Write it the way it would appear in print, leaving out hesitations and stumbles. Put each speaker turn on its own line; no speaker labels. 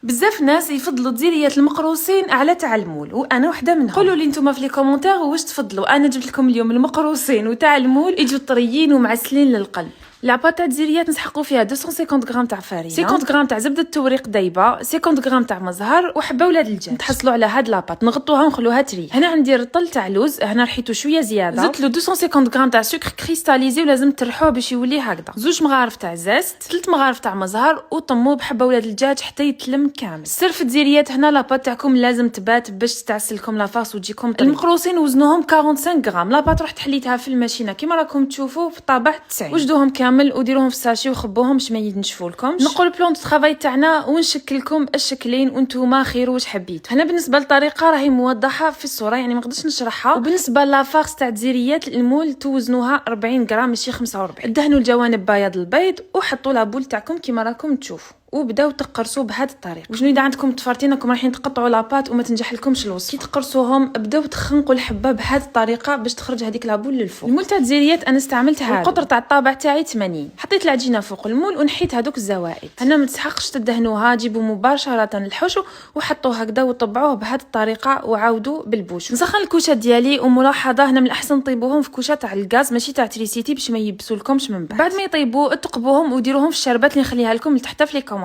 بزاف ناس يفضلوا الديريات المقروصين على تاع المول، وانا وحده منهم. قولوا لي نتوما في لي كومونتير واش تفضلوا. انا جبت لكم اليوم المقروصين وتاع المول يجوا طريين ومعسلين للقلب. لاباطا ديريات نسحقوا فيها 250 غرام تاع فرينه، 50 غرام تاع زبده التوريق دايبه، 50 غرام تاع مزهر وحبه ولاد الدجاج. نتحصلوا على هاد لاباط نغطوها ونخلوها تريح. هنا عندي رطل تاع لوز، هنا رحيتو شويه زياده، زدت له 250 غرام تاع سكر كريستاليزي ولازم ترحوه باش يولي هكذا، 2 مغارف تاع زست، 3 مغارف تاع مزهر، وطموه بحبه ولاد الدجاج حتى يتلم كامل. السر في الديريات هنا لاباط تاعكم لازم تبات باش تعسلكم لافاس وتجيكم طريه. المقروصين وزنوهم 45 غرام، لاباط رحت حليتها في الماشينه كيما راكم تشوفوا في الطابع 90. وجدوهم كامل وديروهم في الساشي وخبوهم باش ما ينشفوا لكمش. نقول بلون الترافاي تاعنا ونشكلكم الشكلين وانتوما خيروا واش حبيتوا. هنا بالنسبه للطريقه راهي موضحه في الصوره، يعني ما نقدرش نشرحها. وبالنسبه لافارس تاع الديريات المول توزنوها 40 غرام ماشي 45. دهنوا الجوانب بياض البيض وحطوا لابول تاعكم كيما راكم تشوفوا وبداو تقرصوا بهذه الطريقه. وشنو اذا عندكم تفارتينكم رايحين تقطعوا لاباط وما تنجح لكمش الوصفه، كي تقرصوهم بداو تخنقوا الحبه بهذه الطريقه باش تخرج هذيك لابول للفوق. المول تاع الديريات انا استعملت هذا القطر تاع الطابع تاعي 80. حطيت العجينه فوق المول ونحيت هذوك الزوائد. هنا ما تسحقش تدهنوها، جيبوا مباشره الحشو وحطوه هكذا وطبعوه بهذه الطريقه وعاودوا بالبوش. نسخن الكوشه ديالي، وملاحظه هنا من الاحسن طيبوهم في كوشه تاع الغاز ماشي تاع تريسيتي باش ما يبسوا لكمش من بعد ما يطيبوا. تقبوهم وديروهم في الشربات اللي نخليها لكم لتحت في لي كومونتير.